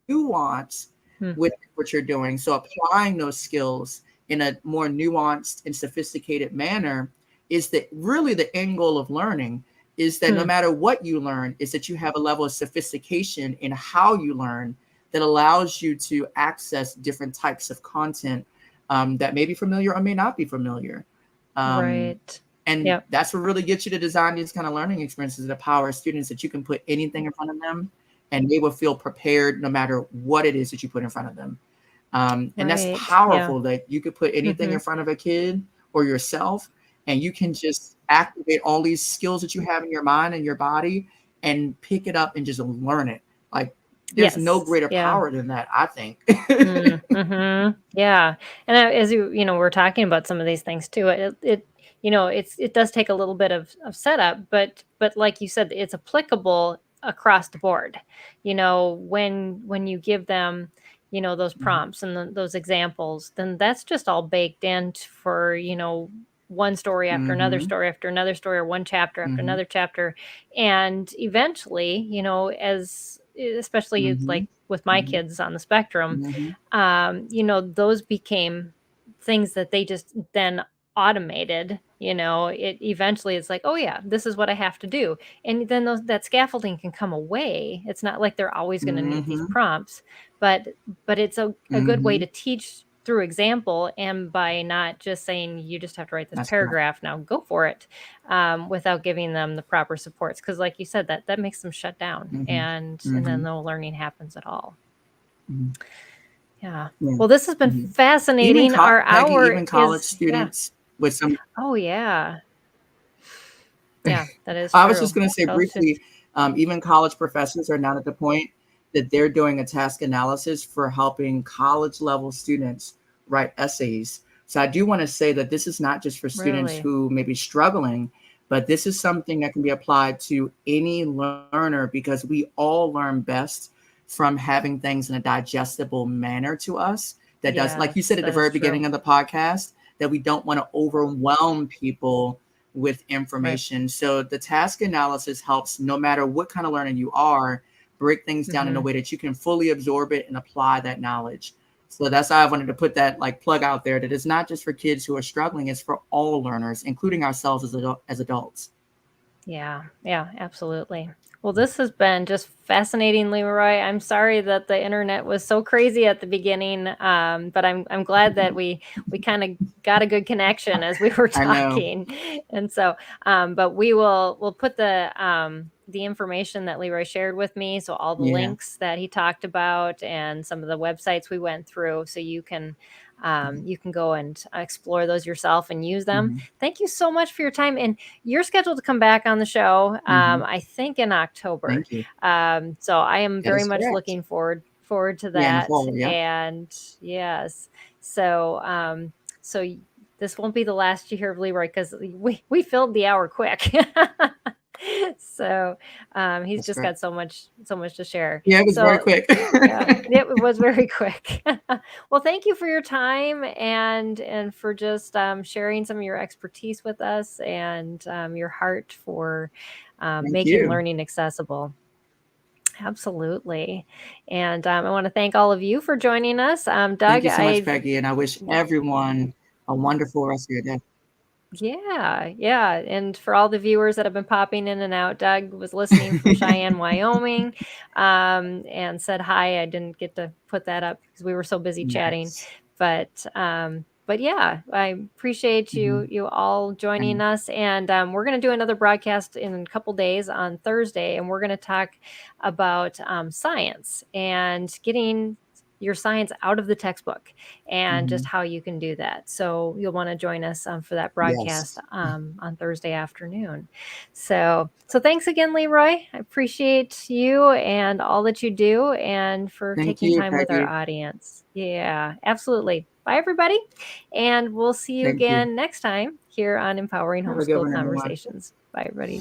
nuance with what you're doing. So applying those skills in a more nuanced and sophisticated manner is really the end goal of learning, is that no matter what you learn, is that you have a level of sophistication in how you learn that allows you to access different types of content that may be familiar or may not be familiar. And that's what really gets you to design these kind of learning experiences that empower students, that you can put anything in front of them and they will feel prepared no matter what it is that you put in front of them. And that's powerful, that you could put anything in front of a kid or yourself, and you can just activate all these skills that you have in your mind and your body and pick it up and just learn it. Like there's no greater power than that, I think. Yeah. And as we're talking about some of these things too, it does take a little bit of setup, but like you said, it's applicable across the board. When you give them, those prompts and those examples, then that's just all baked in for, one story after another story after another story, or one chapter after another chapter. And eventually, especially like with my kids on the spectrum, those became things that they just then automated. It eventually is like, oh yeah, this is what I have to do. And then that scaffolding can come away. It's not like they're always going to need these prompts, but it's a good way to teach through example, and by not just saying you just have to write this paragraph, now go for it, without giving them the proper supports. Because like you said, that makes them shut down, and then no learning happens at all. Yeah. Well, this has been fascinating. Even college students with some. Oh yeah. Yeah, that is. I was just going to say briefly, even college professors are now at the point that they're doing a task analysis for helping college level students write essays. So I do want to say that this is not just for students who may be struggling, but this is something that can be applied to any learner, because we all learn best from having things in a digestible manner to us. That does, like you said at the very beginning of the podcast, that we don't want to overwhelm people with information. So the task analysis helps, no matter what kind of learner you are, break things down in a way that you can fully absorb it and apply that knowledge. So that's why I wanted to put that plug out there, that it's not just for kids who are struggling, it's for all learners, including ourselves as adults. Yeah, absolutely. Well, this has been just fascinating, Leroy. I'm sorry that the internet was so crazy at the beginning, but I'm glad that we kind of got a good connection as we were talking. And so, but we'll put the information that Leroy shared with me, so all the links that he talked about and some of the websites we went through, so you can go and explore those yourself and use them. Thank you so much for your time. And you're scheduled to come back on the show, I think in October. Thank you. So I am very much looking forward to that. And yes, so this won't be the last you hear of Leroy, because we filled the hour quick. So he's That's just right. got so much to share. Yeah, it was very So quick. yeah, it was very quick. Well, thank you for your time and for just sharing some of your expertise with us and your heart for Thank making you. learning accessible. Absolutely. And I want to thank all of you for joining us. Thank Doug, you so much, Peggy, and I wish everyone a wonderful rest of your day. yeah. And for all the viewers that have been popping in and out, Doug was listening from Cheyenne, Wyoming, and said hi. I didn't get to put that up because we were so busy chatting. Nice. But yeah, I appreciate you all joining And us. And we're going to do another broadcast in a couple days on Thursday, and we're going to talk about science and getting your science out of the textbook and just how you can do that. So you'll want to join us for that broadcast yes. on Thursday afternoon. So thanks again, Leroy. I appreciate you and all that you do and for Thank taking you, time with our Peggy. audience. Yeah, absolutely. Bye, everybody. And we'll see you Thank you. again next time here on Empowering Have a good Homeschool one, everyone. Conversations. Bye, everybody.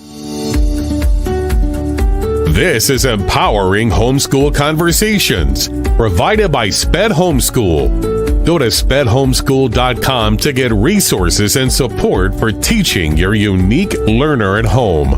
This is Empowering Homeschool Conversations, provided by SPED Homeschool. Go to spedhomeschool.com to get resources and support for teaching your unique learner at home.